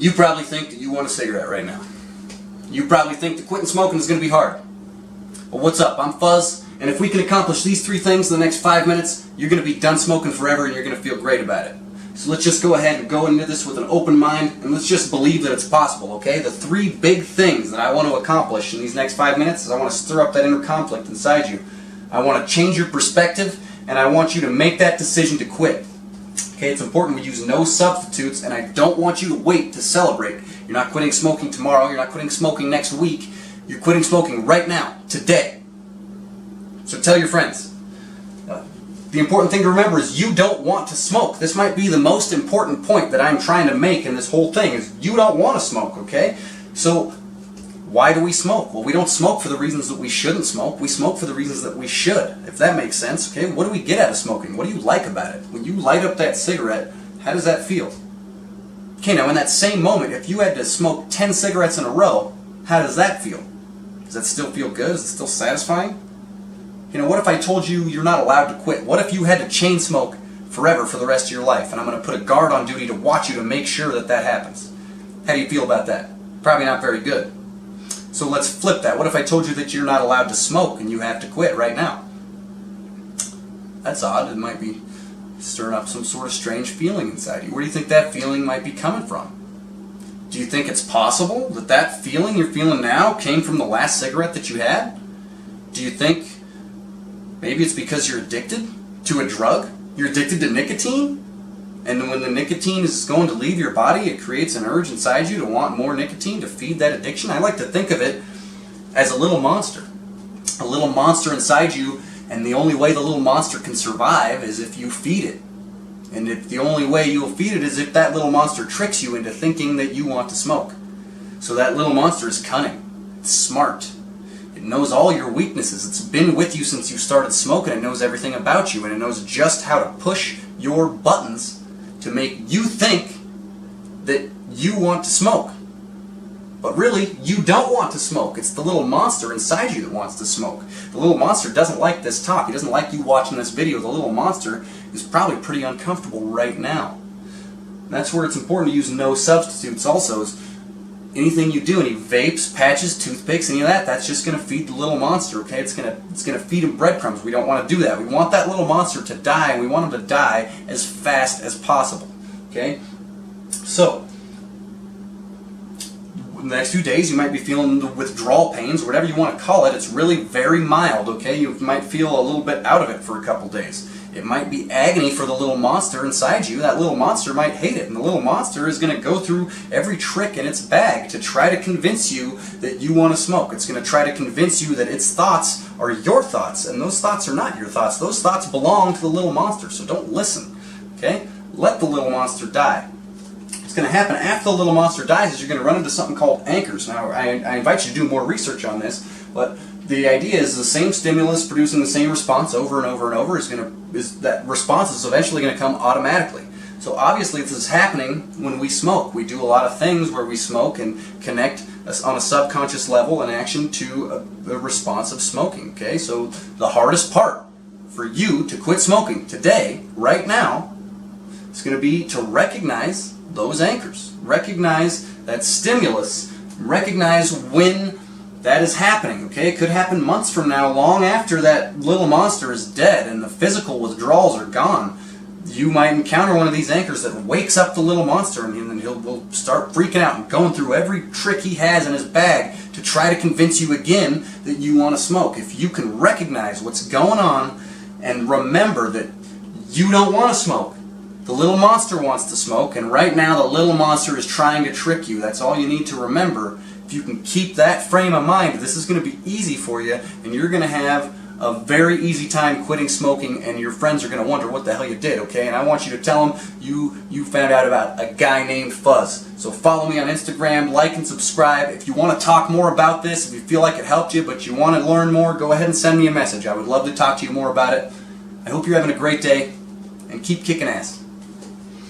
You probably think that you want a cigarette right now. You probably think that quitting smoking is going to be hard. Well, what's up? I'm Fuzz, and if we can accomplish these 3 things in the next 5 minutes, you're going to be done smoking forever and you're going to feel great about it. So let's just go ahead and go into this with an open mind, and let's just believe that it's possible, okay? The 3 big things that I want to accomplish in these next 5 minutes is I want to stir up that inner conflict inside you. I want to change your perspective, and I want you to make that decision to quit. Okay, it's important we use no substitutes, and I don't want you to wait to celebrate. You're not quitting smoking tomorrow, you're not quitting smoking next week, you're quitting smoking right now, today. So tell your friends. The important thing to remember is you don't want to smoke. This might be the most important point that I'm trying to make in this whole thing, is you don't want to smoke, okay? So why do we smoke? Well, we don't smoke for the reasons that we shouldn't smoke. We smoke for the reasons that we should, if that makes sense, okay? What do we get out of smoking? What do you like about it? When you light up that cigarette, how does that feel? Okay, now in that same moment, if you had to smoke 10 cigarettes in a row, how does that feel? Does that still feel good? Is it still satisfying? You know, what if I told you you're not allowed to quit? What if you had to chain smoke forever for the rest of your life, and I'm going to put a guard on duty to watch you to make sure that that happens? How do you feel about that? Probably not very good. So let's flip that. What if I told you that you're not allowed to smoke and you have to quit right now? That's odd. It might be stirring up some sort of strange feeling inside you. Where do you think that feeling might be coming from? Do you think it's possible that that feeling you're feeling now came from the last cigarette that you had? Do you think maybe it's because you're addicted to a drug? You're addicted to nicotine? And when the nicotine is going to leave your body, it creates an urge inside you to want more nicotine to feed that addiction. I like to think of it as a little monster. A little monster inside you, and the only way the little monster can survive is if you feed it. And if the only way you'll feed it is if that little monster tricks you into thinking that you want to smoke. So that little monster is cunning. It's smart. It knows all your weaknesses. It's been with you since you started smoking. It knows everything about you, and it knows just how to push your buttons to make you think that you want to smoke. But really, you don't want to smoke. It's the little monster inside you that wants to smoke. The little monster doesn't like this talk. He doesn't like you watching this video. The little monster is probably pretty uncomfortable right now. And that's where it's important to use no substitutes also. Is anything you do, any vapes, patches, toothpicks, any of that, that's just going to feed the little monster, okay? It's going to feed him breadcrumbs. We don't want to do that. We want that little monster to die, and we want him to die as fast as possible, okay? So, in the next few days, you might be feeling the withdrawal pains, or whatever you want to call it. It's really very mild, okay? You might feel a little bit out of it for a couple days. It might be agony for the little monster inside you. That little monster might hate it, and the little monster is going to go through every trick in its bag to try to convince you that you want to smoke. It's going to try to convince you that its thoughts are your thoughts, and those thoughts are not your thoughts. Those thoughts belong to the little monster, so don't listen, okay? Let the little monster die. What's going to happen after the little monster dies is you're going to run into something called anchors. Now, I invite you to do more research on this, but the idea is the same stimulus producing the same response over and over and over is that response is eventually going to come automatically. So obviously this is happening when we smoke. We do a lot of things where we smoke and connect on a subconscious level an action to a response of smoking. Okay, so the hardest part for you to quit smoking today, right now, is going to be to recognize those anchors. Recognize that stimulus. Recognize when that is happening, okay? It could happen months from now, long after that little monster is dead and the physical withdrawals are gone. You might encounter one of these anchors that wakes up the little monster, and then he'll start freaking out and going through every trick he has in his bag to try to convince you again that you want to smoke. If you can recognize what's going on and remember that you don't want to smoke, the little monster wants to smoke, and right now the little monster is trying to trick you. That's all you need to remember. If you can keep that frame of mind, this is going to be easy for you, and you're going to have a very easy time quitting smoking, and your friends are going to wonder what the hell you did, okay? And I want you to tell them you found out about a guy named Fuzz. So follow me on Instagram, like and subscribe. If you want to talk more about this, if you feel like it helped you, but you want to learn more, go ahead and send me a message. I would love to talk to you more about it. I hope you're having a great day, and keep kicking ass.